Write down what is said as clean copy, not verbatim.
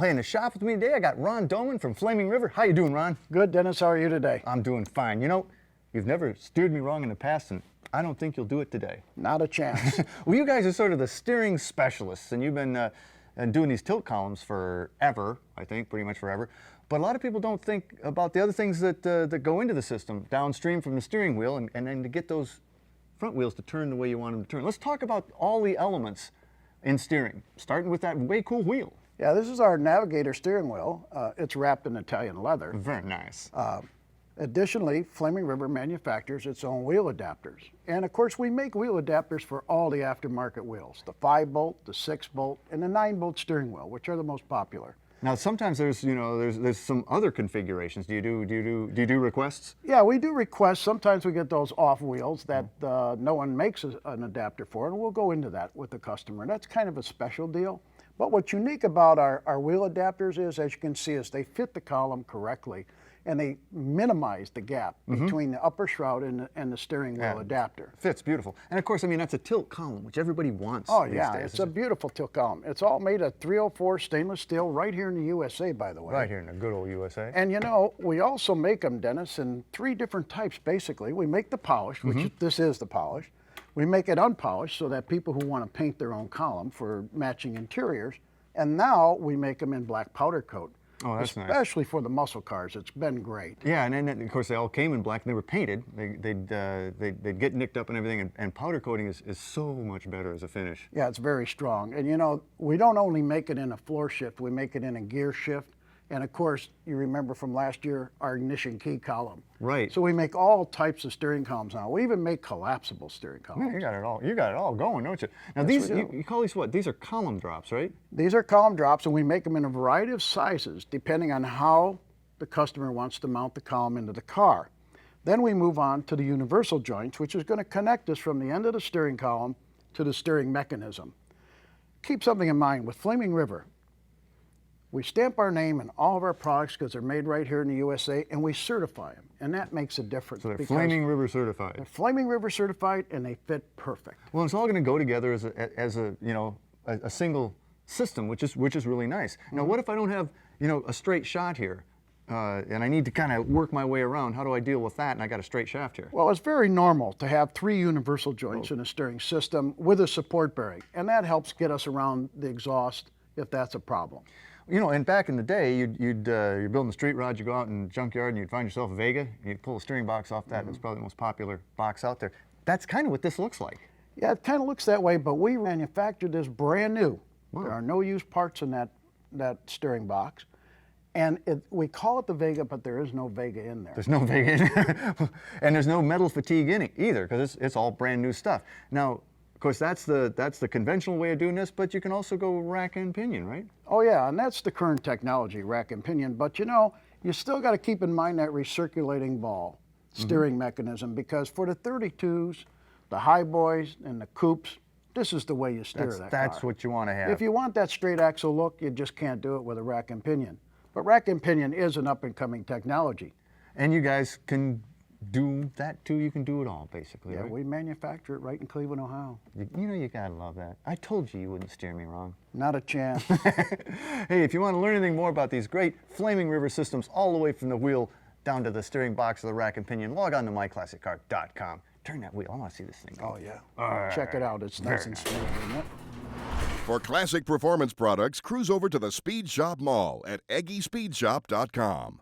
Hey, in the shop with me today, I got Ron Doman from Flaming River. How you doing, Ron? Good, Dennis. How are you today? I'm doing fine. You know, you've never steered me wrong in the past, and I don't think you'll do it today. Not a chance. Well, you guys are sort of the steering specialists, and you've been doing these tilt columns forever, I think, pretty much forever. But a lot of people don't think about the other things that go into the system downstream from the steering wheel, and then to get those front wheels to turn the way you want them to turn. Let's talk about all the elements in steering, starting with that way cool wheel. Yeah, this is our Navigator steering wheel. It's wrapped in Italian leather. Very nice. Additionally, Flaming River manufactures its own wheel adapters. And of course, we make wheel adapters for all the aftermarket wheels, the 5-bolt, the 6-bolt, and the 9-bolt steering wheel, which are the most popular. Now, sometimes there's some other configurations. Do you do requests? Yeah, we do requests. Sometimes we get those off wheels that no one makes an adapter for, and we'll go into that with the customer. That's kind of a special deal. But what's unique about our wheel adapters is, as you can see, is they fit the column correctly, and they minimize the gap between the upper shroud and the steering wheel adapter. Fits beautiful. And of course, I mean, that's a tilt column, which everybody wants. Oh these yeah, days. it's a beautiful tilt column. It's all made of 304 stainless steel right here in the USA, by the way. Right here in the good old USA. And you know, we also make them, Dennis, in 3 different types, basically. We make the polished, which this is the polished. We make it unpolished so that people who want to paint their own column for matching interiors. And now we make them in black powder coat. Oh, that's nice. Especially for the muscle cars. It's been great. Yeah, and then of course they all came in black and they were painted. They'd get nicked up and everything, and powder coating is so much better as a finish. Yeah, it's very strong. And you know, we don't only make it in a floor shift, we make it in a gear shift. And of course, you remember from last year, our ignition key column. Right. So we make all types of steering columns now. We even make collapsible steering columns. Man, you got it all. You got it all going, don't you? Now Yes, these, we do. you call these what? These are column drops, right? These are column drops, and we make them in a variety of sizes depending on how the customer wants to mount the column into the car. Then we move on to the universal joints, which is going to connect us from the end of the steering column to the steering mechanism. Keep something in mind with Flaming River. We stamp our name in all of our products because they're made right here in the USA, and we certify them, and that makes a difference. So they're because Flaming River certified. They're Flaming River certified, and they fit perfect. Well, it's all going to go together as a single system, which is really nice. Now, what if I don't have a straight shot here, and I need to kind of work my way around? How do I deal with that? And I got a straight shaft here. Well, it's very normal to have 3 universal joints in a steering system with a support bearing, and that helps get us around the exhaust if that's a problem. You know, and back in the day, you're building the street rod, you go out in the junkyard and you'd find yourself a Vega, and you'd pull a steering box off that, and it's probably the most popular box out there. That's kind of what this looks like. Yeah, it kind of looks that way, but we manufactured this brand new. Wow. There are no used parts in that steering box. And we call it the Vega, but there is no Vega in there. There's no Vega in there. And there's no metal fatigue in it either, because it's all brand new stuff. Now, of course, that's the conventional way of doing this, but you can also go rack and pinion, right? Oh yeah, and that's the current technology, rack and pinion. But you know, you still got to keep in mind that recirculating ball steering mechanism, because for the 32s, the high boys, and the coupes, this is the way you steer that car. That's what you want to have. If you want that straight axle look, you just can't do it with a rack and pinion. But rack and pinion is an up-and-coming technology. And you guys can do that too. You can do it all, basically. Yeah, right? we manufacture it right in Cleveland, Ohio. You gotta love that. I told you wouldn't steer me wrong. Not a chance. Hey, if you want to learn anything more about these great Flaming River systems, all the way from the wheel down to the steering box of the rack and pinion, log on to myclassiccar.com. Turn that wheel. I want to see this thing. Oh yeah. Check it out. It's nice and smooth, isn't it? For classic performance products, cruise over to the Speed Shop Mall at EggieSpeedShop.com.